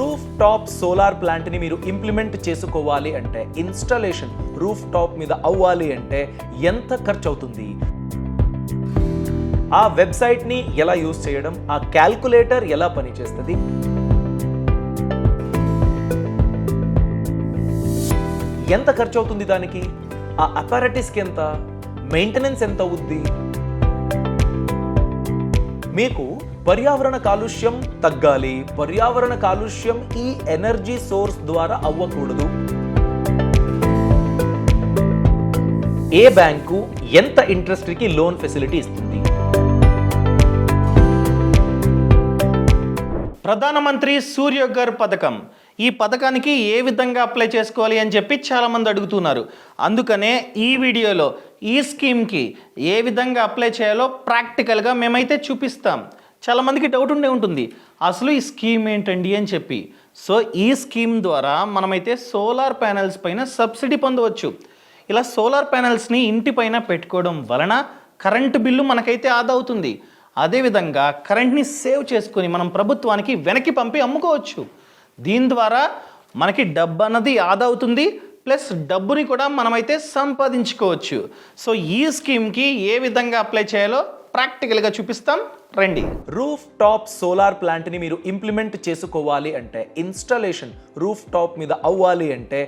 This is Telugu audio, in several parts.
రూఫ్ టాప్ సోలార్ ప్లాంట్ని మీరు ఇంప్లిమెంట్ చేసుకోవాలి అంటే, ఇన్స్టాలేషన్ రూఫ్ టాప్ మీద అవ్వాలి అంటే ఎంత ఖర్చు అవుతుంది, ఆ వెబ్సైట్ని ఎలా యూజ్ చేయడం, ఆ క్యాల్కులేటర్ ఎలా పనిచేస్తుంది, ఎంత ఖర్చు అవుతుంది దానికి, ఆ అపారటిస్కి ఎంత, మెయింటెనెన్స్ ఎంత అవుద్ది, మీకు పర్యావరణ కాలుష్యం తగ్గాలి, పర్యావరణ కాలుష్యం ఈ ఎనర్జీ సోర్స్ ద్వారా అవ్వకూడదు, ఏ బ్యాంకు ఎంత ఇంట్రెస్ట్కి లోన్ ఫెసిలిటీ ఇస్తుంది, ప్రధానమంత్రి సూర్యఘర్ పథకం, ఈ పథకానికి ఏ విధంగా అప్లై చేసుకోవాలి అని చెప్పి చాలామంది అడుగుతున్నారు. అందుకనే ఈ వీడియోలో ఈ స్కీమ్కి ఏ విధంగా అప్లై చేయాలో ప్రాక్టికల్గా మేమైతే చూపిస్తాం. చాలామందికి డౌట్ ఉంటుంది, అసలు ఈ స్కీమ్ ఏంటండి అని చెప్పి. సో ఈ స్కీమ్ ద్వారా మనమైతే సోలార్ ప్యానెల్స్ పైన సబ్సిడీ పొందవచ్చు. ఇలా సోలార్ ప్యానెల్స్ని ఇంటి పైన పెట్టుకోవడం వలన కరెంటు బిల్లు మనకైతే ఆదా అవుతుంది. అదేవిధంగా కరెంట్ని సేవ్ చేసుకొని మనం ప్రభుత్వానికి వెనక్కి పంపి అమ్ముకోవచ్చు. దీని ద్వారా మనకి డబ్బు అన్నది ఆదా అవుతుంది, ప్లస్ డబ్బుని కూడా మనమైతే సంపాదించుకోవచ్చు. సో ఈ స్కీమ్కి ఏ విధంగా అప్లై చేయాలో ప్రాక్టికల్గా చూపిస్తాం, రండి. రూఫ్ టాప్ సోలార్ ప్లాంట్ని మీరు ఇంప్లిమెంట్ చేసుకోవాలి అంటే, ఇన్స్టాలేషన్ రూఫ్ టాప్ మీద అవ్వాలి అంటే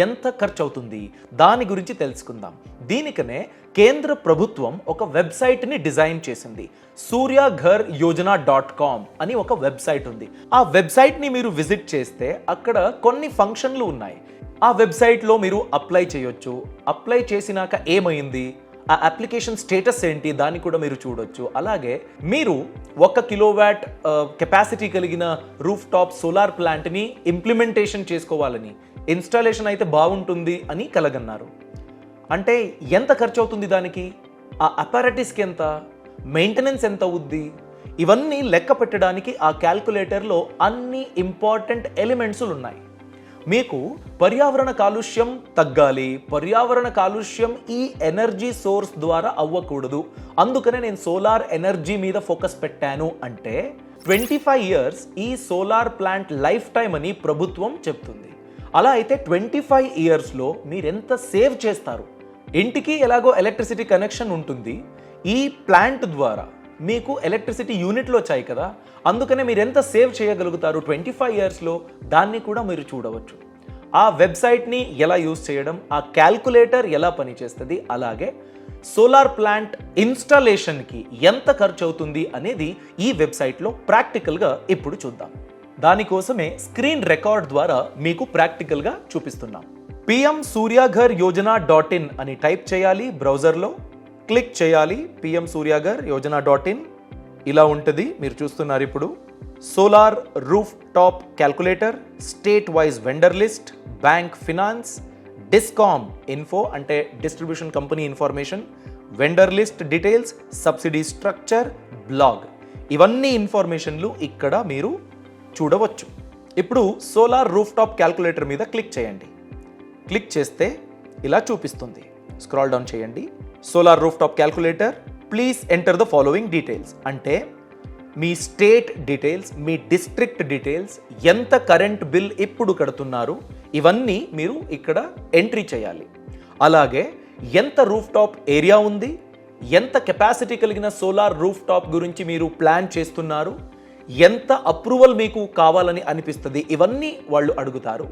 ఎంత ఖర్చు అవుతుంది, దాని గురించి తెలుసుకుందాం. దీనికనే కేంద్ర ప్రభుత్వం ఒక వెబ్సైట్ని డిజైన్ చేసింది. suryaghar.com అని ఒక వెబ్సైట్ ఉంది. ఆ వెబ్సైట్ని మీరు విజిట్ చేస్తే అక్కడ కొన్ని ఫంక్షన్లు ఉన్నాయి. ఆ వెబ్సైట్లో మీరు అప్లై చేయొచ్చు. అప్లై చేసినాక ఏమైంది, ఆ అప్లికేషన్ స్టేటస్ ఏంటి, దాన్ని కూడా మీరు చూడొచ్చు. అలాగే మీరు 1 కిలోవాట్ కెపాసిటీ కలిగిన రూఫ్ టాప్ సోలార్ ప్లాంట్ని ఇంప్లిమెంటేషన్ చేసుకోవాలని, ఇన్స్టాలేషన్ అయితే బాగుంటుంది అని కలగన్నారు. అంటే ఎంత ఖర్చు అవుతుంది దానికి, ఆ అపారటిస్కి ఎంత, మెయింటెనెన్స్ ఎంత అవుద్ది, ఇవన్నీ లెక్క పెట్టడానికి ఆ క్యాల్కులేటర్లో అన్ని ఇంపార్టెంట్ ఎలిమెంట్స్ ఉన్నాయి. మీకు పర్యావరణ కాలుష్యం తగ్గాలి, పర్యావరణ కాలుష్యం ఈ ఎనర్జీ సోర్స్ ద్వారా అవ్వకూడదు, అందుకనే నేను సోలార్ ఎనర్జీ మీద ఫోకస్ పెట్టాను అంటే 25 years ఈ సోలార్ ప్లాంట్ లైఫ్ టైం అని ప్రభుత్వం చెప్తుంది. అలా అయితే 25 yearsలో మీరెంత సేవ్ చేస్తారు. ఇంటికి ఎలాగో ఎలక్ట్రిసిటీ కనెక్షన్ ఉంటుంది, ఈ ప్లాంట్ ద్వారా మీకు ఎలక్ట్రిసిటీ యూనిట్లు వచ్చాయి కదా, అందుకనే మీరు ఎంత సేవ్ చేయగలుగుతారు 25 yearsలో, దాన్ని కూడా మీరు చూడవచ్చు. ఆ వెబ్సైట్ని ఎలా యూజ్ చేయడం, ఆ క్యాల్కులేటర్ ఎలా పనిచేస్తుంది, అలాగే సోలార్ ప్లాంట్ ఇన్స్టాలేషన్కి ఎంత ఖర్చు అవుతుంది అనేది ఈ వెబ్సైట్లో ప్రాక్టికల్గా ఇప్పుడు చూద్దాం. దానికోసమే స్క్రీన్ రికార్డ్ ద్వారా మీకు ప్రాక్టికల్గా చూపిస్తున్నాం. pmsuryaghar.in అని టైప్ చేయాలి, బ్రౌజర్లో క్లిక్ చేయాలి. pmsuryaghar.in ఇలా ఉంటుంది, మీరు చూస్తున్నారు ఇప్పుడు. Solar rooftop calculator, state wise vendor list, bank finance, discom info అంటే distribution company information, vendor list details, subsidy structure, blog, ఇవన్నీ ఇన్ఫర్మేషన్లు ఇక్కడ మీరు చూడవచ్చు. ఇప్పుడు సోలార్ రూఫ్ టాప్ క్యాల్కులేటర్ మీద క్లిక్ చేయండి. క్లిక్ చేస్తే ఇలా చూపిస్తుంది. స్క్రాల్ డౌన్ చేయండి. Solar rooftop calculator, please enter the following details అంటే మీ స్టేట్ డీటెయిల్స్, మీ డిస్ట్రిక్ట్ డీటెయిల్స్, ఎంత కరెంట్ బిల్ ఇప్పుడు కడుతున్నారు, ఇవన్నీ మీరు ఇక్కడ ఎంట్రీ చేయాలి. అలాగే ఎంత రూఫ్ టాప్ ఏరియా ఉంది, ఎంత కెపాసిటీ కలిగిన సోలార్ రూఫ్ టాప్ గురించి మీరు ప్లాన్ చేస్తున్నారు, ఎంత అప్రూవల్ మీకు కావాలని అనిపిస్తుంది, ఇవన్నీ వాళ్ళు అడుగుతారు.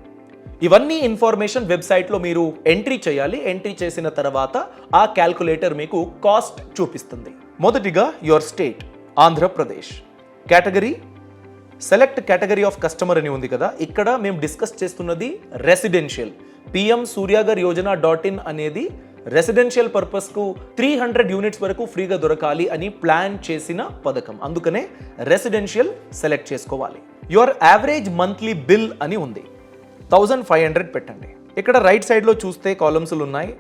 ఇవన్నీ ఇన్ఫర్మేషన్ వెబ్సైట్లో మీరు ఎంట్రీ చేయాలి. ఎంట్రీ చేసిన తర్వాత ఆ క్యాల్కులేటర్ మీకు కాస్ట్ చూపిస్తుంది. మొదటిగా your state Andhra Pradesh, category select category of customer అని ఉంది కదా, ఇక్కడ మేము డిస్కస్ చేస్తున్నది రెసిడెన్షియల్. pmsuryaghar.in అనేది రెసిడెన్షియల్ పర్పస్కు 300 యూనిట్స్ వరకు ఫ్రీగా దొరకాలి అని ప్లాన్ చేసిన పథకం, అందుకనే రెసిడెన్షియల్ సెలెక్ట్ చేసుకోవాలి. యువర్ యావరేజ్ మంత్లీ బిల్ అని ఉంది, 1500 పెట్టండి. ఇక్కడ రైట్ సైడ్లో చూస్తే కాలమ్స్లు ఉన్నాయి.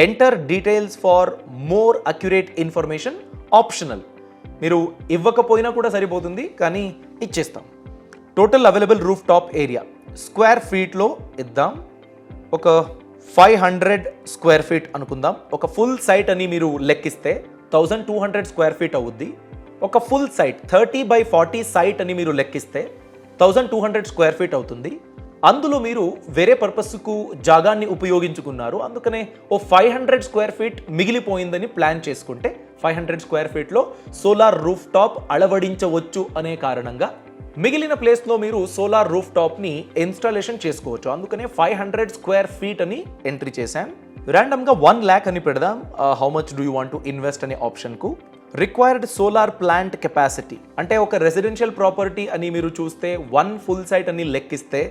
Enter details for more accurate information optional, మీరు ఇవ్వకపోయినా కూడా సరిపోతుంది కానీ ఇచ్చేస్తాం. Total available rooftop area square ఫీట్లో ఇద్దాం, ఒక 500 స్క్వేర్ ఫీట్ అనుకుందాం. ఒక ఫుల్ సైట్ అని మీరు లెక్కిస్తే 1200 స్క్వేర్ ఫీట్ అవుద్ది. ఒక ఫుల్ సైట్ 30 by 40 సైట్ అని మీరు లెక్కిస్తే 1200 స్క్వేర్ ఫీట్ అవుతుంది. అందులో మీరు వేరే పర్పస్కు జాగాన్ని ఉపయోగించుకున్నారు, అందుకనే ఓ 500 స్క్వేర్ ఫీట్ మిగిలిపోయిందని ప్లాన్ చేసుకుంటే 500 స్క్వేర్ ఫీట్లో సోలార్ రూఫ్ టాప్ అలవడించవచ్చు అనే కారణంగా మిగిలిన ప్లేస్లో మీరు సోలార్ రూఫ్ టాప్ని ఇన్స్టాలేషన్ చేసుకోవచ్చు. అందుకనే 500 స్క్వేర్ ఫీట్ అని ఎంట్రీ చేశాం. ర్యాండమ్గా 1 lakh అని పెడదాం. How much do you want to invest అనే ఆప్షన్కు. రిక్వైర్డ్ సోలార్ ప్లాంట్ కెపాసిటీ అంటే ఒక రెసిడెన్షియల్ ప్రాపర్టీ అని మీరు చూస్తే 1 ఫుల్ సైట్ అని లెక్కిస్తే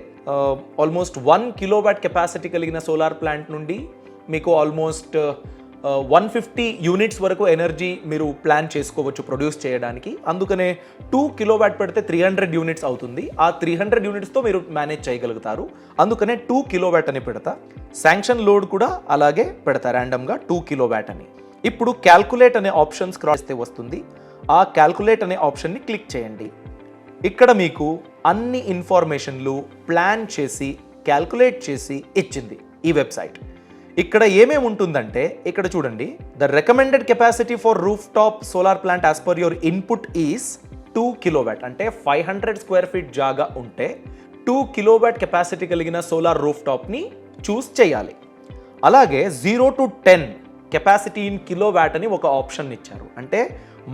ఆల్మోస్ట్ 1 కిలోవాట్ కెపాసిటీ కలిగిన సోలార్ ప్లాంట్ నుండి మీకు ఆల్మోస్ట్ 150 యూనిట్స్ వరకు ఎనర్జీ మీరు ప్లాన్ చేసుకోవచ్చు ప్రొడ్యూస్ చేయడానికి. అందుకనే 2 కిలోవాట్ పెడితే 300 యూనిట్స్ అవుతుంది. ఆ 300 యూనిట్స్తో మీరు మేనేజ్ చేయగలుగుతారు. అందుకనే 2 కిలోవాట్ అని పెడతా. శాంక్షన్ లోడ్ కూడా అలాగే పెడతా ర్యాండమ్గా 2 కిలోవాట్ అని. ఇప్పుడు క్యాల్కులేట్ అనే ఆప్షన్స్ క్రాస్ చేస్తే వస్తుంది. ఆ క్యాల్కులేట్ అనే ఆప్షన్ని క్లిక్ చేయండి. ఇక్కడ మీకు అన్ని ఇన్ఫర్మేషన్లు ప్లాన్ చేసి క్యాల్కులేట్ చేసి ఇచ్చింది ఈ వెబ్సైట్. ఇక్కడ ఏమేమి ఉంటుందంటే ఇక్కడ చూడండి, the recommended capacity for roof top solar plant as per your input is 2 kilowatt. అంటే 500 స్క్వేర్ ఫీట్ జాగా ఉంటే 2 కిలోవాట్ కెపాసిటీ కలిగిన సోలార్ రూఫ్ టాప్ని చూస్ చేయాలి. అలాగే 0 to 10 కెపాసిటీ ఇన్ కిలోవాట్ అని ఒక ఆప్షన్ ఇచ్చారు. అంటే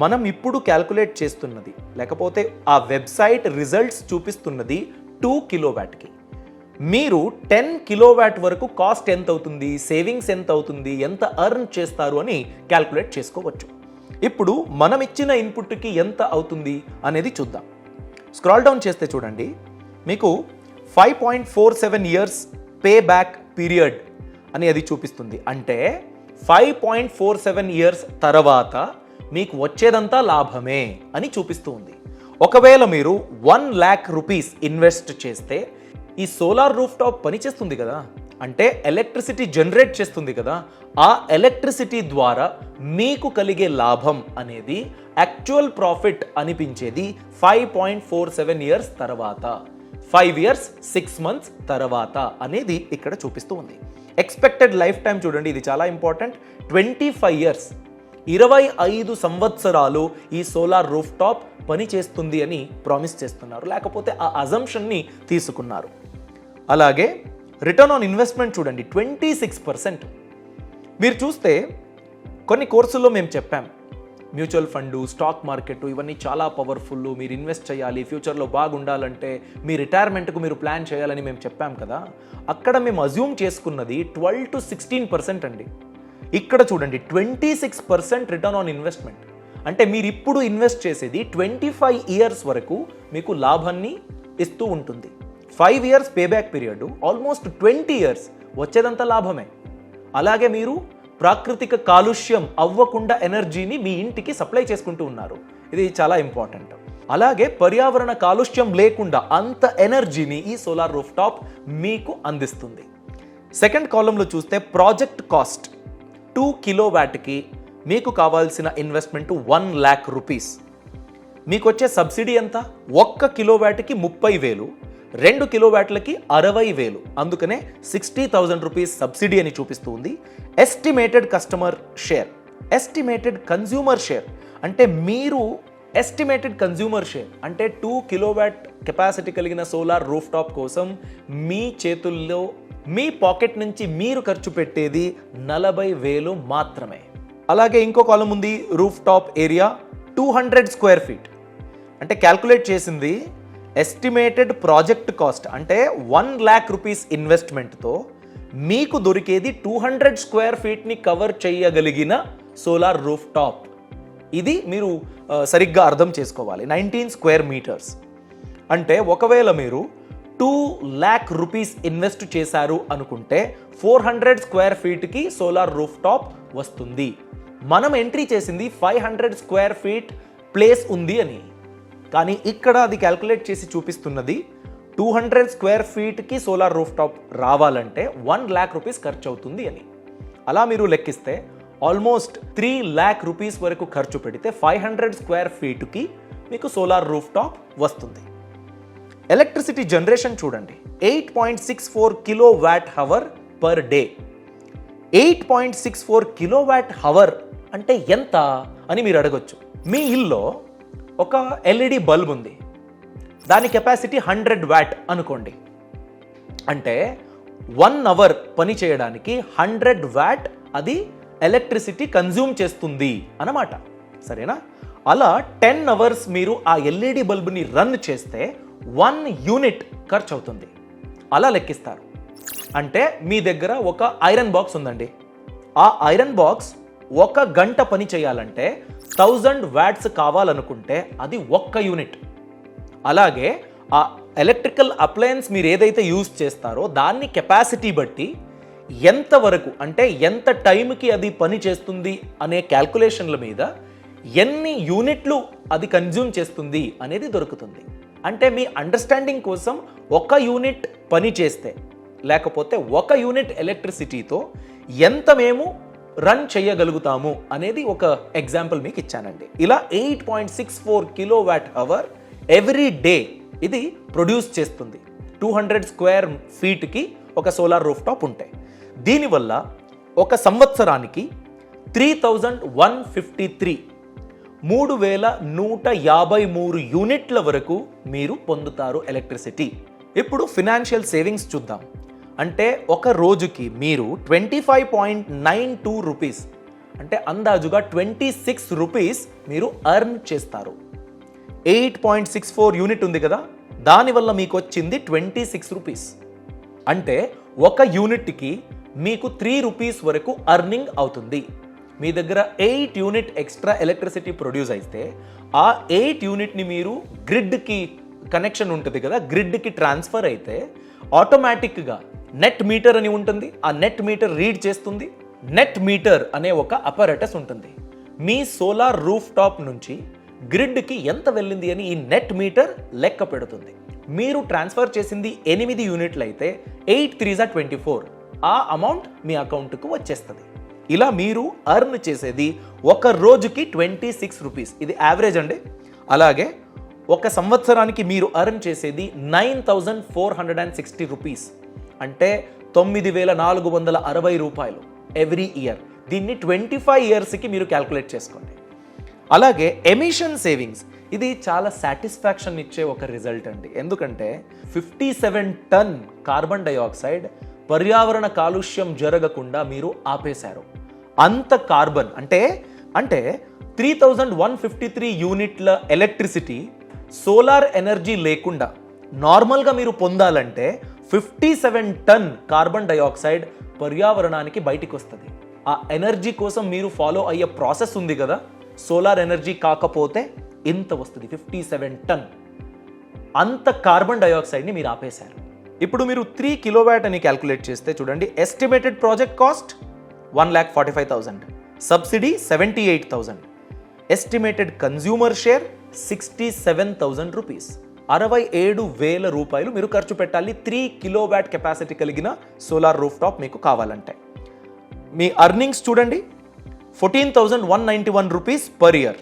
మనం ఇప్పుడు క్యాల్కులేట్ చేస్తున్నది లేకపోతే ఆ వెబ్సైట్ రిజల్ట్స్ చూపిస్తున్నది 2 కిలోవాట్కి. మీరు 10 కిలోవాట్ వరకు కాస్ట్ ఎంత అవుతుంది, సేవింగ్స్ ఎంత అవుతుంది, ఎంత ఎర్న్ చేస్తారు అని క్యాల్కులేట్ చేసుకోవచ్చు. ఇప్పుడు మనం ఇచ్చిన ఇన్పుట్కి ఎంత అవుతుంది అనేది చూద్దాం. స్క్రాల్ డౌన్ చేస్తే చూడండి, మీకు 5.47 ఇయర్స్ పే బ్యాక్ పీరియడ్ అని అది చూపిస్తుంది. అంటే 5.47 ఇయర్స్ తర్వాత మీకు వచ్చేదంతా లాభమే అని చూపిస్తూ ఉంది. ఒకవేళ మీరు 1 lakh రూపీస్ ఇన్వెస్ట్ చేస్తే ఈ సోలార్ రూఫ్ టాప్ పనిచేస్తుంది కదా, అంటే ఎలక్ట్రిసిటీ జనరేట్ చేస్తుంది కదా, ఆ ఎలక్ట్రిసిటీ ద్వారా మీకు కలిగే లాభం అనేది యాక్చువల్ ప్రాఫిట్ అనిపించేది 5.47 ఇయర్స్ తర్వాత, 5 years 6 months తర్వాత అనేది ఇక్కడ చూపిస్తూ ఉంది. ఎక్స్పెక్టెడ్ లైఫ్ టైం చూడండి, ఇది చాలా ఇంపార్టెంట్. 25 years 25 సంవత్సరాలు ఈ సోలార్ రూఫ్ టాప్ పని చేస్తుంది అని ప్రామిస్ చేస్తున్నారు, లేకపోతే ఆ అజంప్షన్ని తీసుకున్నారు. అలాగే రిటర్న్ ఆన్ ఇన్వెస్ట్మెంట్ చూడండి 26%. మీరు చూస్తే కొన్ని కోర్సుల్లో మేము చెప్పాం మ్యూచువల్ ఫండు, స్టాక్ మార్కెట్ ఇవన్నీ చాలా పవర్ఫుల్, మీరు ఇన్వెస్ట్ చేయాలి, ఫ్యూచర్లో బాగుండాలంటే మీ రిటైర్మెంట్కు మీరు ప్లాన్ చేయాలని మేము చెప్పాం కదా. అక్కడ మేము అజ్యూమ్ చేసుకున్నది 12 to 16% అండి. ఇక్కడ చూడండి 26% రిటర్న్ ఆన్ ఇన్వెస్ట్మెంట్. అంటే మీరు ఇప్పుడు ఇన్వెస్ట్ చేసేది 25 years వరకు మీకు లాభాన్ని ఇస్తూ ఉంటుంది. 5 years payback period, almost 20 years వచ్చేదంతా లాభమే. అలాగే మీరు ప్రాకృతిక కాలుష్యం అవ్వకుండా ఎనర్జీని మీ ఇంటికి సప్లై చేసుకుంటూ ఉన్నారు. ఇది చాలా ఇంపార్టెంట్. అలాగే పర్యావరణ కాలుష్యం లేకుండా అంత ఎనర్జీని ఈ సోలార్ రూఫ్ టాప్ మీకు అందిస్తుంది. సెకండ్ కాలంలో చూస్తే ప్రాజెక్ట్ కాస్ట్ 2 కిలోవాట్కి మీకు కావాల్సిన ఇన్వెస్ట్మెంట్ 1 lakh రూపీస్. మీకు వచ్చే సబ్సిడీ ఎంత? 1 కిలోవాట్కి 30,000, 2 కిలోవాట్లకి 60,000. అందుకనే 60,000 రూపీస్ సబ్సిడీ అని చూపిస్తూ ఉంది. Estimated customer share, estimated consumer share అంటే మీరు ఎస్టిమేటెడ్ కన్జ్యూమర్ షేర్ అంటే 2 కిలోవాట్ కెపాసిటీ కలిగిన సోలార్ రూఫ్ టాప్ కోసం మీ చేతుల్లో మీ పాకెట్ నుంచి మీరు ఖర్చు పెట్టేది 40,000 మాత్రమే. అలాగే ఇంకో కాలం ఉంది roof top area 200 square feet. అంటే క్యాల్కులేట్ చేసింది ఎస్టిమేటెడ్ ప్రాజెక్ట్ కాస్ట్ అంటే 1 lakh రూపీస్ ఇన్వెస్ట్మెంట్తో మీకు దొరికేది 200 స్క్వేర్ ఫీట్ని కవర్ చేయగలిగిన సోలార్ రూఫ్ టాప్. ఇది మీరు సరిగ్గా అర్థం చేసుకోవాలి. 19 స్క్వేర్ మీటర్స్ అంటే ఒకవేళ మీరు 2 lakh రూపీస్ ఇన్వెస్ట్ చేశారు అనుకుంటే 400 స్క్వేర్ ఫీట్కి సోలార్ రూఫ్ టాప్ వస్తుంది. మనం ఎంట్రీ చేసింది 500 స్క్వేర్ ఫీట్ ప్లేస్ ఉంది అని, కానీ ఇక్కడ అది క్యాల్కులేట్ చేసి చూపిస్తున్నది 200 స్క్వేర్ ఫీట్కి సోలార్ రూఫ్ టాప్ రావాలంటే 1 lakh రూపీస్ ఖర్చు అవుతుంది అని. అలా మీరు లెక్కిస్తే ఆల్మోస్ట్ 3 lakh రూపీస్ వరకు ఖర్చు పెడితే 500 స్క్వేర్ ఫీట్కి మీకు సోలార్ రూఫ్ టాప్ వస్తుంది. ఎలక్ట్రిసిటీ జనరేషన్ చూడండి 8.64 kilowatt hour per day. 8.64 kilowatt hour అంటే ఎంత అని మీరు అడగొచ్చు. మీ ఇల్లో ఒక ఎల్ఈడి బల్బ్ ఉంది, దాని కెపాసిటీ 100 వాట్ అనుకోండి. అంటే 1 అవర్ పని చేయడానికి 100 వాట్ అది ఎలక్ట్రిసిటీ కన్జ్యూమ్ చేస్తుంది అన్నమాట. సరేనా? అలా 10 అవర్స్ మీరు ఆ ఎల్ఈడి బల్బుని రన్ చేస్తే 1 యూనిట్ ఖర్చు అవుతుంది. అలా లెక్కిస్తారు. అంటే మీ దగ్గర ఒక ఐరన్ బాక్స్ ఉందండి. ఆ ఐరన్ బాక్స్ 1 గంట పని చేయాలంటే 1000 వాట్స్ కావాలనుకుంటే అది 1 యూనిట్. అలాగే ఆ ఎలక్ట్రికల్ అప్లయన్స్ మీరు ఏదైతే యూజ్ చేస్తారో దాన్ని కెపాసిటీ బట్టి ఎంతవరకు అంటే ఎంత టైంకి అది పని చేస్తుంది అనే క్యాల్కులేషన్ల మీద ఎన్ని యూనిట్లు అది కన్జ్యూమ్ చేస్తుంది అనేది దొరుకుతుంది. అంటే మీ అండర్స్టాండింగ్ కోసం 1 యూనిట్ పని చేస్తే లేకపోతే 1 యూనిట్ ఎలక్ట్రిసిటీతో ఎంత మేము రన్ చేయగలుగుతాము అనేది ఒక ఎగ్జాంపుల్ మీకు ఇచ్చానండి. ఇలా 8.64 కిలోవాట్ అవర్ ఎవ్రీ డే ఇది ప్రొడ్యూస్ చేస్తుంది. 200 స్క్వేర్ ఫీట్కి ఒక సోలార్ రూఫ్ టాప్ ఉంటాయి. దీనివల్ల ఒక సంవత్సరానికి 3153 3153 యూనిట్ల వరకు మీరు పొందుతారు ఎలక్ట్రిసిటీ. ఇప్పుడు ఫినాన్షియల్ సేవింగ్స్ చూద్దాం. అంటే ఒక రోజుకి మీరు 25.92 రూపీస్ అంటే అందాజుగా 26 రూపీస్ మీరు ఎర్న్ చేస్తారు. 8.64 యూనిట్ ఉంది కదా, దానివల్ల మీకు వచ్చింది 26 రూపీస్. అంటే 1 యూనిట్కి మీకు 3 రూపీస్ వరకు అర్నింగ్ అవుతుంది. మీ దగ్గర 8 యూనిట్ ఎక్స్ట్రా ఎలక్ట్రిసిటీ ప్రొడ్యూస్ అయితే ఆ 8 యూనిట్ని మీరు గ్రిడ్కి కనెక్షన్ ఉంటుంది కదా, గ్రిడ్కి ట్రాన్స్ఫర్ అయితే ఆటోమేటిక్గా నెట్ మీటర్ అని ఉంటుంది. ఆ నెట్ మీటర్ రీడ్ చేస్తుంది. నెట్ మీటర్ అనే ఒక అపరేటస్ ఉంటుంది. మీ సోలార్ రూఫ్ టాప్ నుంచి గ్రిడ్కి ఎంత వెళ్ళింది అని ఈ నెట్ మీటర్ లెక్క పెడుతుంది. మీరు ట్రాన్స్ఫర్ చేసింది 8 యూనిట్లు అయితే 8 3s 24 ఆ అమౌంట్ మీ అకౌంట్కు వచ్చేస్తుంది. ఇలా మీరు అర్న్ చేసేది ఒక రోజుకి 26 రూపీస్. ఇది యావరేజ్ అండి. అలాగే ఒక సంవత్సరానికి మీరు అర్న్ చేసేది 9460 రూపీస్ అంటే 9460 రూపాయలు ఎవ్రీ ఇయర్. దీన్ని 25 ఇయర్స్కి మీరు క్యాల్కులేట్ చేసుకోండి. అలాగే ఎమిషన్ సేవింగ్స్ ఇది చాలా సాటిస్ఫాక్షన్ ఇచ్చే ఒక రిజల్ట్ అండి. ఎందుకంటే 57 టన్ కార్బన్ డైఆక్సైడ్ పర్యావరణ కాలుష్యం జరగకుండా మీరు ఆపేశారు. అంత కార్బన్ అంటే 3153 యూనిట్ల ఎలక్ట్రిసిటీ సోలార్ ఎనర్జీ లేకుండా నార్మల్గా మీరు పొందాలంటే 57 టన్ కార్బన్ డైఆక్సైడ్ పర్యావరణానికి బయటికి వస్తుంది. ఆ ఎనర్జీ కోసం మీరు ఫాలో అయ్యే ప్రాసెస్ ఉంది కదా, సోలార్ ఎనర్జీ కాకపోతే ఇంత వస్తుంది 57 టన్. అంత కార్బన్ డైఆక్సైడ్ని మీరు ఆపేశారు. ఇప్పుడు మీరు 3 కిలోవాట్ అని క్యాల్కులేట్ చేస్తే చూడండి, estimated project cost 1,45,000, subsidy 78,000, estimated consumer share 67,000 rupees. 67,000 రూపాయలు మీరు ఖర్చు పెట్టాలి 3 కిలోవాట్ కెపాసిటీ కలిగిన సోలార్ రూఫ్ టాప్ మీకు కావాలంటే. మీ అర్నింగ్స్ చూడండి, 14,191 రూపీస్ పర్ ఇయర్.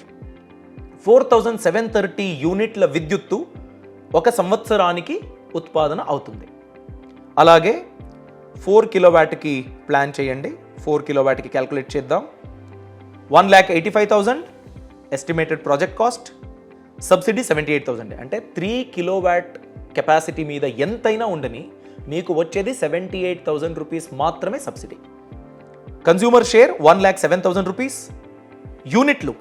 4,730 యూనిట్ల విద్యుత్తు ఒక సంవత్సరానికి ఉత్పాదన అవుతుంది. అలాగే 4 కిలోవాట్కి ప్లాన్ చేయండి. 4 కిలోవాట్కి క్యాల్కులేట్ చేద్దాం. 1,85,000 ఎస్టిమేటెడ్ ప్రాజెక్ట్ కాస్ట్, సబ్సిడీ 78,000. అంటే 3 కిలోవాట్ కెపాసిటీ మీద ఎంతైనా ఉండని మీకు వచ్చేది 78,000 రూపీస్ మాత్రమే సబ్సిడీ. Consumer share 1,07,000 rupees. యూనిట్లు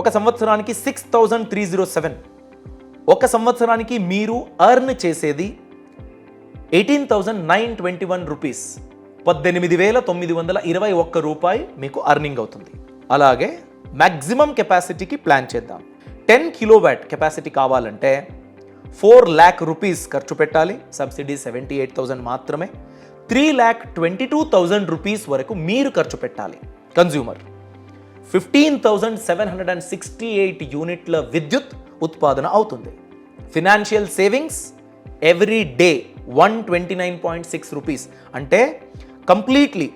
ఒక సంవత్సరానికి 6,307. ఒక సంవత్సరానికి మీరు అర్న్ చేసేది 18,921 రూపీస్. 18,921 రూపాయి మీకు అర్నింగ్ అవుతుంది. అలాగే మ్యాక్సిమం కెపాసిటీకి ప్లాన్ చేద్దాం. 10 కిలోవాట్ కెపాసిటీ కావాలంటే 4 lakh రూపీస్ ఖర్చు పెట్టాలి. సబ్సిడీ 78,000 మాత్రమే. 3,22,000 రూపీస్ వరకు మీరు ఖర్చు పెట్టాలి. కన్జ్యూమర్ 15,768 యూనిట్ల విద్యుత్ ఉత్పాదన అవుతుంది. Financial savings every day 129.6 rupees. అంటే కంప్లీట్లీ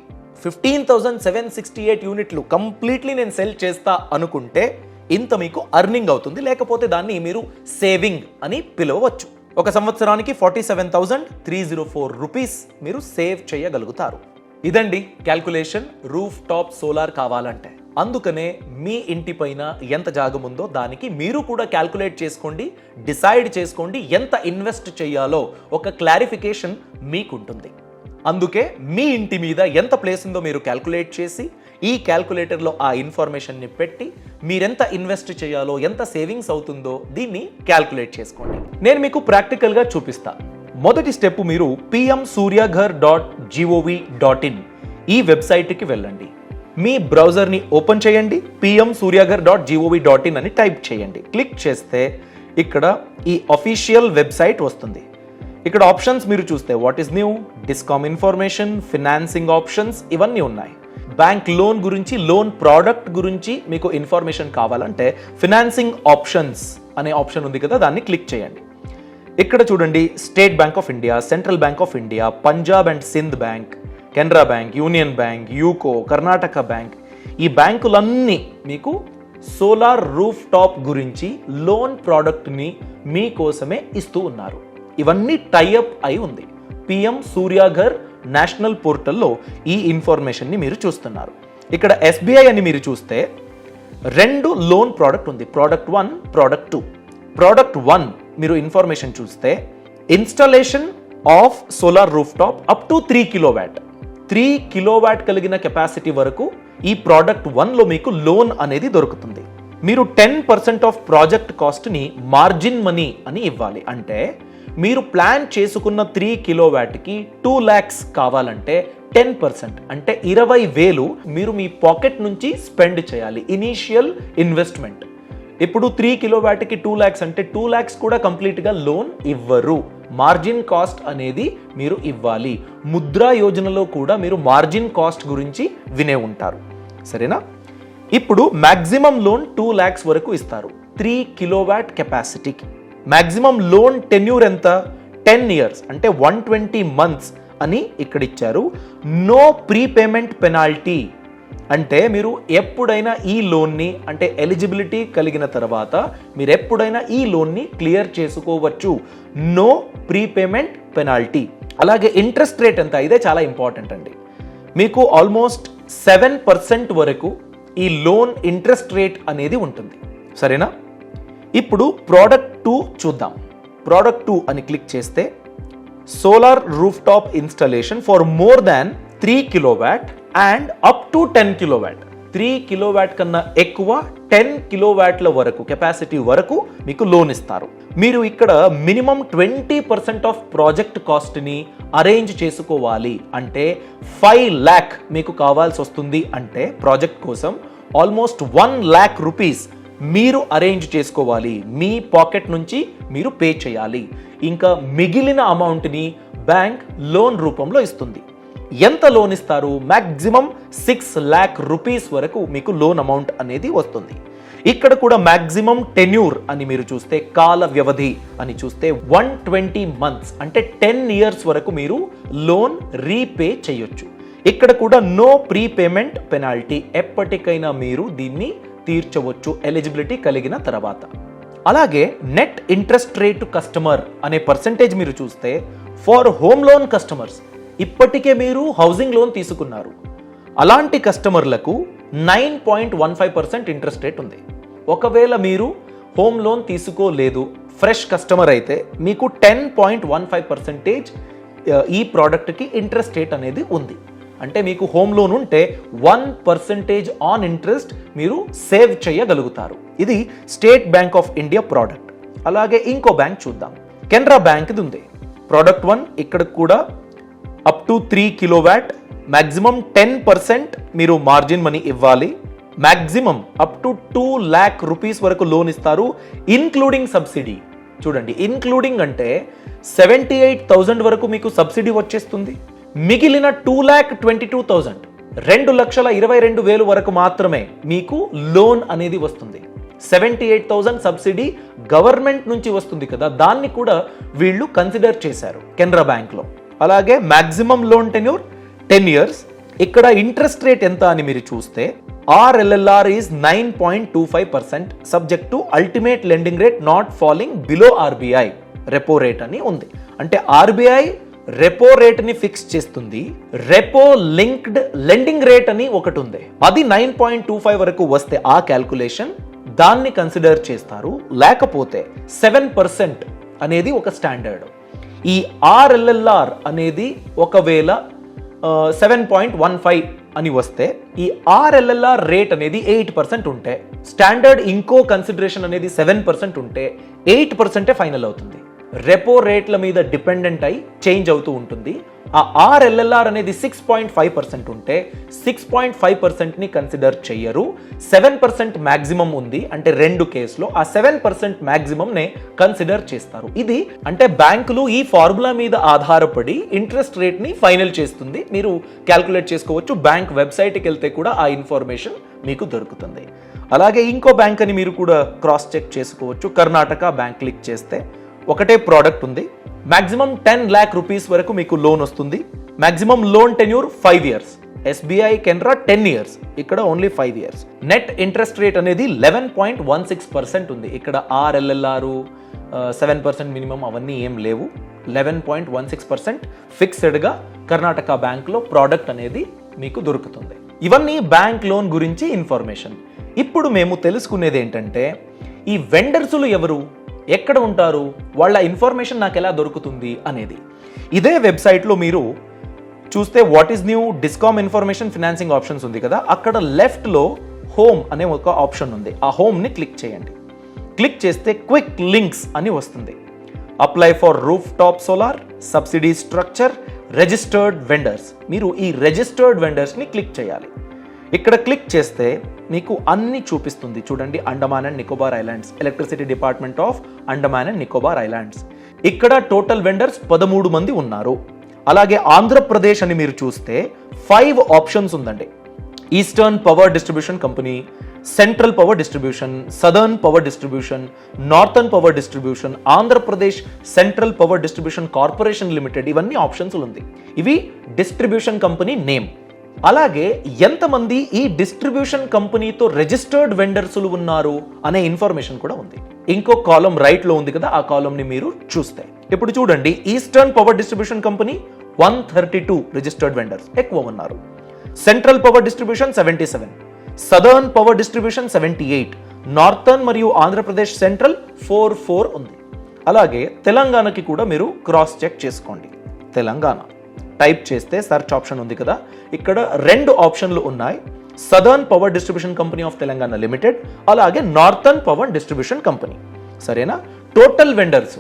15,768 యూనిట్లు కంప్లీట్లీ నేను సెల్ చేస్తా అనుకుంటే ఇంత మీకు అర్నింగ్ అవుతుంది. లేకపోతే దాన్ని మీరు సేవింగ్ అని పిలవవచ్చు. ఒక సంవత్సరానికి 47,304 రూపీస్ మీరు సేవ్ చేయగలుగుతారు. ఇదండి క్యాల్కులేషన్ రూఫ్ టాప్ సోలార్ కావాలంటే. అందుకనే మీ ఇంటి పైన ఎంత జాగం ఉందో దానికి మీరు కూడా క్యాల్కులేట్ చేసుకోండి, డిసైడ్ చేసుకోండి ఎంత ఇన్వెస్ట్ చేయాలో ఒక క్లారిఫికేషన్ మీకుంటుంది. అందుకే మీ ఇంటి మీద ఎంత ప్లేస్ ఉందో మీరు క్యాల్కులేట్ చేసి ఈ క్యాల్కులేటర్లో ఆ ఇన్ఫర్మేషన్ని పెట్టి మీరెంత ఇన్వెస్ట్ చేయాలో, ఎంత సేవింగ్స్ అవుతుందో దీన్ని క్యాల్కులేట్ చేసుకోండి. నేను మీకు ప్రాక్టికల్గా చూపిస్తా. మొదటి స్టెప్, మీరు pmsuryaghar.gov.in ఈ వెబ్సైట్కి వెళ్ళండి. మీ బ్రౌజర్ని ఓపెన్ చేయండి, pmsuryaghar.gov.in అని టైప్ చేయండి. క్లిక్ చేస్తే ఇక్కడ ఈ అఫీషియల్ వెబ్సైట్ వస్తుంది. ఇక్కడ ఆప్షన్స్ మీరు చూస్తే what is new, discom information, financing options ఇవన్నీ ఉన్నాయి. బ్యాంక్ లోన్ గురించి, లోన్ ప్రోడక్ట్ గురించి మీకు ఇన్ఫర్మేషన్ కావాలంటే ఫినాన్సింగ్ ఆప్షన్స్ అనే ఆప్షన్ ఉంది కదా, దాన్ని క్లిక్ చేయండి. ఇక్కడ చూడండి, state bank of India, central bank of India, Punjab and Sindh bank, Canara bank, union bank, UCO, Karnataka bank, ఈ బ్యాంకులన్నీ మీకు సోలార్ రూఫ్ టాప్ గురించి లోన్ ప్రోడక్ట్ని మీకోసమే ఇస్తూ ఉన్నారు. ఇవన్నీ టైఅప్ అయి ఉంది. పిఎం సూర్యాఘర్ నేషనల్ పోర్టల్లో ఈ ఇన్ఫర్మేషన్ని మీరు చూస్తున్నారు. ఇక్కడ ఎస్బీఐ అని మీరు చూస్తే 2 లోన్ ప్రోడక్ట్ ఉంది, ప్రోడక్ట్ 1, ప్రోడక్ట్ 2. ప్రోడక్ట్ 1 మీరు ఇన్ఫర్మేషన్ చూస్తే installation of solar roof top up to 3 kilowatt, 3 kilowatt కలిగిన కెపాసిటీ వరకు ఈ ప్రోడక్ట్ 1లో మీకు లోన్ అనేది దొరుకుతుంది. మీరు 10% ఆఫ్ ప్రాజెక్ట్ కాస్ట్ని మార్జిన్ మనీ అని ఇవ్వాలి. అంటే మీరు ప్లాన్ చేసుకున్న 3 కిలోవాట్కి 2 lakhs కావాలంటే 10% అంటే 20,000 మీరు మీ పాకెట్ నుంచి స్పెండ్ చేయాలి, ఇనీషియల్ ఇన్వెస్ట్మెంట్. ఇప్పుడు 3 కిలోవాట్కి 2 lakhs అంటే 2 lakhs కూడా కంప్లీట్గా లోన్ ఇవ్వరు, మార్జిన్ కాస్ట్ అనేది మీరు ఇవ్వాలి. ముద్రా యోజనలో కూడా మీరు మార్జిన్ కాస్ట్ గురించి వినే ఉంటారు, సరేనా? ఇప్పుడు మ్యాక్సిమం లోన్ 2 lakhs వరకు ఇస్తారు 3 కిలోవాట్ కెపాసిటీకి. మ్యాక్సిమం లోన్ టెన్యూర్ ఎంత, 10 years అంటే 120 months అని ఇక్కడ ఇచ్చారు. నో ప్రీపేమెంట్ పెనాల్టీ అంటే మీరు ఎప్పుడైనా ఈ లోన్ని, అంటే ఎలిజిబిలిటీ కలిగిన తర్వాత మీరు ఎప్పుడైనా ఈ లోన్ని క్లియర్ చేసుకోవచ్చు. No prepayment penalty. అలాగే ఇంట్రెస్ట్ రేట్ ఎంత, ఇదే చాలా ఇంపార్టెంట్ అండి. మీకు ఆల్మోస్ట్ 7% వరకు ఈ లోన్ ఇంట్రెస్ట్ రేట్ అనేది ఉంటుంది, సరేనా? ఇప్పుడు ప్రోడక్ట్ 2 చూద్దాం. ప్రోడక్ట్ 2 అని క్లిక్ చేస్తే solar roof top installation for more than 3 kilowatt and up to 10 kilowatt. 3 kilowatt కన్నా ఎక్కువ 10 కిలోవాట్ల వరకు కెపాసిటీ వరకు మీకు లోన్ ఇస్తారు. మీరు ఇక్కడ మినిమం 20% ఆఫ్ ప్రాజెక్ట్ కాస్ట్ని అరేంజ్ చేసుకోవాలి. అంటే 5 lakh మీకు కావాల్సి వస్తుంది. అంటే ప్రాజెక్ట్ కోసం ఆల్మోస్ట్ 1 lakh రూపీస్ మీరు అరేంజ్ చేసుకోవాలి, మీ పాకెట్ నుంచి మీరు పే చేయాలి. ఇంకా మిగిలిన అమౌంట్ని బ్యాంక్ లోన్ రూపంలో ఇస్తుంది. ఎంత లోన్ ఇస్తారు? మ్యాక్సిమం 6 lakh రూపీస్ వరకు మీకు లోన్ అమౌంట్ అనేది వస్తుంది. ఇక్కడ కూడా మ్యాక్సిమం టెన్యూర్ అని మీరు చూస్తే, కాల వ్యవధి అని చూస్తే 120 months అంటే 10 years వరకు మీరు లోన్ రీపే చేయొచ్చు. ఇక్కడ కూడా నో ప్రీపేమెంట్ పెనాల్టీ, ఎప్పటికైనా మీరు దీన్ని తీర్చవచ్చు ఎలిజిబిలిటీ కలిగిన తర్వాత. అలాగే నెట్ ఇంట్రెస్ట్ రేట్ కస్టమర్ అనే పర్సంటేజ్ మీరు చూస్తే, ఫర్ హోమ్ లోన్ కస్టమర్స్, ఇప్పటికే మీరు హౌసింగ్ లోన్ తీసుకున్నారు, అలాంటి కస్టమర్లకు 9.15% ఇంట్రెస్ట్ రేట్ ఉంది. ఒకవేళ మీరు హోమ్ లోన్ తీసుకోలేదు, ఫ్రెష్ కస్టమర్ అయితే మీకు 10.15% ఈ ప్రోడక్ట్కి ఇంట్రెస్ట్ రేట్ అనేది ఉంది. అంటే మీకు హోమ్ లోన్ ఉంటే 1% ఆన్ ఇంట్రెస్ట్ మీరు సేవ్ చేయగలుగుతారు. ఇది state bank of India product. అలాగే ఇంకో బ్యాంక్ చూద్దాం, కెనరా బ్యాంక్ది ఉంది. ప్రోడక్ట్ 1 ఇక్కడ కూడా అప్ టు 3 కిలోవాట్, మ్యాక్సిమం 10% మీరు మార్జిన్ మనీ ఇవ్వాలి. Maximum up to 2 lakh rupees వరకు లోన్ ఇస్తారు, ఇన్క్లూడింగ్ సబ్సిడీ. చూడండి, ఇన్క్లూడింగ్ అంటే 78,000 వరకు మీకు సబ్సిడీ వచ్చేస్తుంది. మిగిలిన 2,22,000, 2,22,000 వరకు మాత్రమే మీకు లోన్ అనేది వస్తుంది. 78,000 సబ్సిడీ గవర్నమెంట్ నుంచి వస్తుంది కదా, దాన్ని కూడా వీళ్ళు కన్సిడర్ చేశారు కెనరా బ్యాంక్లో. అలాగే మ్యాక్సిమం లోన్ టెన్యూర్ 10 years. ఇక్కడ ఇంట్రెస్ట్ రేట్ ఎంత అని మీరు చూస్తే, RLLR is 9.25% subject to ultimate lending rate not falling below RBI repo rate అని ఉంది. అంటే RBI రెపో రేట్ని ఫిక్స్ చేస్తుంది. రెపో లింక్డ్ లెండింగ్ రేట్ అని ఒకటి ఉంది. అది 9.25 వరకు వస్తే ఆ క్యాల్కులేషన్ దాన్ని కన్సిడర్ చేస్తారు. లేకపోతే 7% అనేది ఒక స్టాండర్డ్. ఈ RLLR అనేది ఒకవేళ 7.15 అని వస్తే ఈ RLLR రేట్ అనేది 8% ఉంటే, స్టాండర్డ్ ఇంకో కన్సిడరేషన్ అనేది 7% ఉంటే 8% ఫైనల్ అవుతుంది. రెపో రేట్ల మీద డిపెండెంట్ అయి చేంజ్ అవుతూ ఉంటుంది. ఆ RLLR అనేది 6.5% ఉంటే 6.5%ని కన్సిడర్ చెయ్యరు. 7% మ్యాక్సిమం ఉంది అంటే రెండు కేసులో ఆ 7% మ్యాక్సిమంనే కన్సిడర్ చేస్తారు. ఇది అంటే బ్యాంకులు ఈ ఫార్ములా మీద ఆధారపడి ఇంట్రెస్ట్ రేట్ని ఫైనల్ చేస్తుంది. మీరు క్యాల్కులేట్ చేసుకోవచ్చు. బ్యాంక్ వెబ్సైట్కి వెళ్తే కూడా ఆ ఇన్ఫర్మేషన్ మీకు దొరుకుతుంది. అలాగే ఇంకో బ్యాంక్ అని మీరు కూడా క్రాస్ చెక్ చేసుకోవచ్చు. కర్ణాటక బ్యాంక్ క్లిక్ చేస్తే ఒకటే ప్రోడక్ట్ ఉంది. మాక్సిమం 10 lakh rupees వరకు మీకు లోన్ వస్తుంది. Maximum loan tenure 5 years. SBI Canara 10 years, ఇక్కడ only 5 years. Net interest rate అనేది 11.16% ఉంది. ఇక్కడ RLLR 7% మినిమం అవన్నీ ఏం లేవు. 11.16% ఫిక్స్డ్గా కర్ణాటక బ్యాంక్లో ప్రోడక్ట్ అనేది మీకు దొరుకుతుంది. ఇవన్నీ బ్యాంక్ లోన్ గురించి ఇన్ఫర్మేషన్. ఇప్పుడు మేము తెలుసుకునేది ఏంటంటే ఈ వెండర్సులు ఎవరు, ఎక్కడ ఉంటారు, వాళ్ళ ఇన్ఫర్మేషన్ నాకు ఎలా దొరుకుతుంది అనేది. ఇదే వెబ్సైట్లో మీరు చూస్తే what is new discom information financing options ఉంది కదా, అక్కడ లెఫ్ట్లో హోమ్ అనే ఒక ఆప్షన్ ఉంది. ఆ హోమ్ని క్లిక్ చేయండి. క్లిక్ చేస్తే క్విక్ లింక్స్ అని వస్తుంది. Apply for roof top solar, subsidy structure, registered vendors. మీరు ఈ రిజిస్టర్డ్ వెండర్స్ని క్లిక్ చేయాలి. ఇక్కడ క్లిక్ చేస్తే మీకు అన్ని చూపిస్తుంది. చూడండి, Andaman and Nicobar islands, electricity department of Andaman and Nicobar islands. ఇక్కడ టోటల్ వెండర్స్ 13 మంది ఉన్నారు. అలాగే ఆంధ్రప్రదేశ్ అని మీరు చూస్తే 5 ఆప్షన్స్ ఉందండి. Eastern power distribution company, central power distribution, southern power distribution, northern power distribution, Andhra Pradesh central power distribution corporation limited, ఇవన్నీ ఆప్షన్స్ ఉంది. ఇవి డిస్ట్రిబ్యూషన్ కంపెనీ నేమ్. అలాగే ఎంతమంది ఈ డిస్ట్రిబ్యూషన్ కంపెనీతో రిజిస్టర్డ్ వెండర్స్లు ఉన్నారు అనే ఇన్ఫర్మేషన్ కూడా ఉంది. ఇంకో కాలం రైట్ లో ఉంది కదా, ఆ కాలంని మీరు చూస్తే ఇప్పుడు చూడండి, eastern power distribution company 132 registered vendors ఎక్కువ ఉన్నారు. Central power distribution 77, southern power distribution 78, northern మరియు ఆంధ్రప్రదేశ్ సెంట్రల్ 44 ఉంది. అలాగే తెలంగాణకి కూడా మీరు క్రాస్ చెక్ చేసుకోండి. తెలంగాణ టైప్ చేస్తే సెర్చ్ ఆప్షన్ ఉంది కదా, ఇక్కడ 2 ఆప్షన్లు ఉన్నాయి. Southern power distribution company of Telangana limited, అలాగే నార్థన్ పవర్ డిస్ట్రిబ్యూషన్ కంపెనీ. సరేనా? టోటల్ వెండర్స్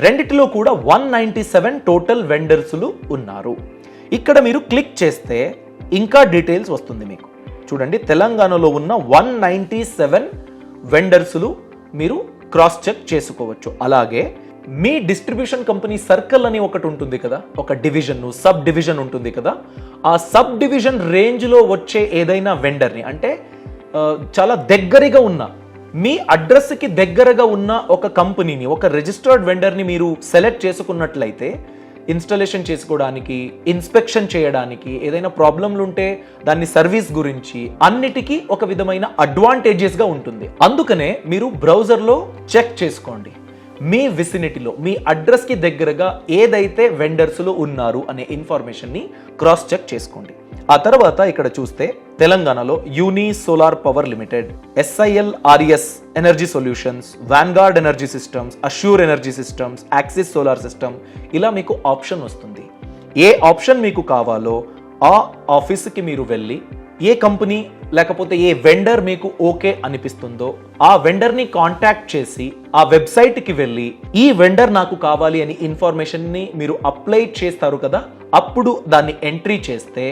రెండిటిలో కూడా 197 టోటల్ వెండర్స్లు ఉన్నారు. ఇక్కడ మీరు క్లిక్ చేస్తే ఇంకా డీటెయిల్స్ వస్తుంది మీకు. చూడండి, తెలంగాణలో ఉన్న 197 వెండర్స్లు మీరు క్రాస్ చెక్ చేసుకోవచ్చు. అలాగే మీ డిస్ట్రిబ్యూషన్ కంపెనీ సర్కిల్ అని ఒకటి ఉంటుంది కదా, ఒక డివిజన్, సబ్ డివిజన్ ఉంటుంది కదా, ఆ సబ్ డివిజన్ రేంజ్లో వచ్చే ఏదైనా వెండర్ని, అంటే చాలా దగ్గరగా ఉన్న మీ అడ్రస్కి దగ్గరగా ఉన్న ఒక కంపెనీని, ఒక రిజిస్టర్డ్ వెండర్ని మీరు సెలెక్ట్ చేసుకున్నట్లయితే ఇన్స్టాలేషన్ చేసుకోవడానికి, ఇన్స్పెక్షన్ చేయడానికి, ఏదైనా ప్రాబ్లంలు ఉంటే దాన్ని సర్వీస్ గురించి అన్నిటికీ ఒక విధమైన అడ్వాంటేజెస్గా ఉంటుంది. అందుకనే మీరు బ్రౌజర్లో చెక్ చేసుకోండి, మీ విసినిటీలో మీ అడ్రస్కి దగ్గరగా ఏదైతే వెండర్స్లో ఉన్నారు అనే ఇన్ఫర్మేషన్ని క్రాస్ చెక్ చేసుకోండి. ఆ తర్వాత ఇక్కడ చూస్తే తెలంగాణలో Uni solar power limited, SIL RES energy solutions, Vanguard energy systems, Assure energy systems, Axis solar system, ఇలా మీకు ఆప్షన్ వస్తుంది. ఏ ఆప్షన్ మీకు కావాలో ఆ ఆఫీస్కి మీరు వెళ్ళి ఏ కంపెనీ లేకపోతే ఏ వెండర్ మీకు ఓకే అనిపిస్తుందో ఆ వెండర్ని కాంటాక్ట్ చేసి ఆ వెబ్సైట్కి వెళ్ళి ఈ వెండర్ నాకు కావాలి అని ఇన్ఫర్మేషన్ని మీరు అప్లై చేస్తారు కదా, అప్పుడు దాన్ని ఎంట్రీ చేస్తే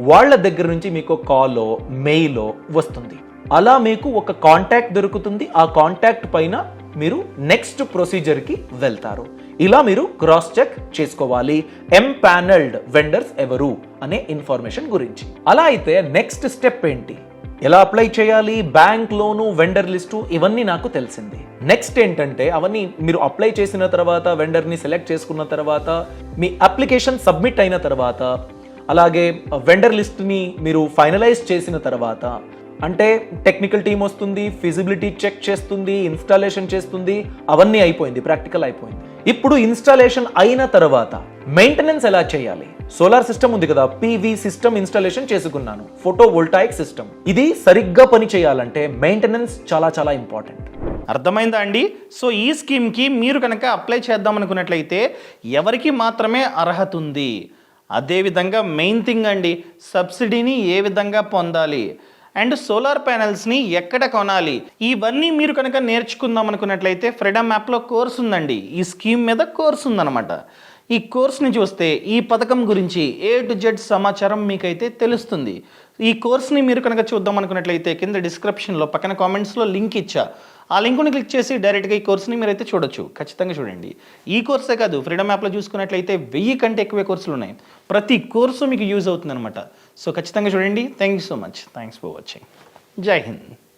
వాళ్ళ దగ్గర నుంచి మీకు కాలో మెయిలో వస్తుంది. అలా మీకు ఒక కాంటాక్ట్ దొరుకుతుంది. ఆ కాంటాక్ట్ పైన మీరు నెక్స్ట్ ప్రొసీజర్కి వెళ్తారు. ఇలా మీరు క్రాస్ చెక్ చేసుకోవాలి ఎంపానల్డ్ వెండర్స్ ఎవరు అనే ఇన్ఫర్మేషన్ గురించి. అలా అయితే నెక్స్ట్ స్టెప్ ఏంటి, ఎలా అప్లై చేయాలి, బ్యాంక్ లోను, వెండర్ లిస్టు, ఇవన్నీ నాకు తెలిసింది. నెక్స్ట్ ఏంటంటే అవన్నీ మీరు అప్లై చేసిన తర్వాత, వెండర్ని సెలెక్ట్ చేసుకున్న తర్వాత, మీ అప్లికేషన్ సబ్మిట్ అయిన తర్వాత, అలాగే వెండర్ లిస్ట్ని మీరు ఫైనలైజ్ చేసిన తర్వాత అంటే టెక్నికల్ టీం వస్తుంది, ఫిజిబిలిటీ చెక్ చేస్తుంది, ఇన్స్టాలేషన్ చేస్తుంది, అవన్నీ అయిపోయింది, ప్రాక్టికల్ అయిపోయింది. ఇప్పుడు ఇన్స్టాలేషన్ అయిన తర్వాత మెయింటెనెన్స్ ఎలా చేయాలి? సోలార్ సిస్టమ్ ఉంది కదా, పీవీ సిస్టమ్ ఇన్స్టాలేషన్ చేసుకున్నాను, ఫోటో వోల్టాయిక్ సిస్టమ్. ఇది సరిగ్గా పని చేయాలంటే మెయింటెనెన్స్ చాలా చాలా ఇంపార్టెంట్. అర్థమైందా అండి? సో ఈ స్కీమ్కి మీరు కనుక అప్లై చేద్దాం అనుకున్నట్లయితే ఎవరికి మాత్రమే అర్హత ఉంది, అదేవిధంగా మెయిన్ థింగ్ అండి, సబ్సిడీని ఏ విధంగా పొందాలి అండ్ సోలార్ ప్యానెల్స్ని ఎక్కడ కొనాలి, ఇవన్నీ మీరు కనుక నేర్చుకుందాం అనుకున్నట్లయితే ఫ్రీడమ్ యాప్లో కోర్స్ ఉందండి. ఈ స్కీమ్ మీద కోర్స్ ఉందన్నమాట. ఈ కోర్స్ని చూస్తే ఈ పథకం గురించి A to Z సమాచారం మీకైతే తెలుస్తుంది. ఈ కోర్స్ని మీరు కనుక చూద్దాం అనుకున్నట్లయితే కింద డిస్క్రిప్షన్లో పక్కన కామెంట్స్లో లింక్ ఇచ్చా, ఆ లింక్ని క్లిక్ చేసి డైరెక్ట్గా ఈ కోర్స్ని మీరైతే చూడొచ్చు. ఖచ్చితంగా చూడండి. ఈ కోర్సే కాదు, ఫ్రీడమ్ యాప్లో చూసుకున్నట్లయితే 1000 కంటే ఎక్కువే కోర్సులు ఉన్నాయి. ప్రతి కోర్సు మీకు యూజ్ అవుతుంది అనమాట. సో ఖచ్చితంగా చూడండి. Thank you so much. Thanks for watching. జై హింద్.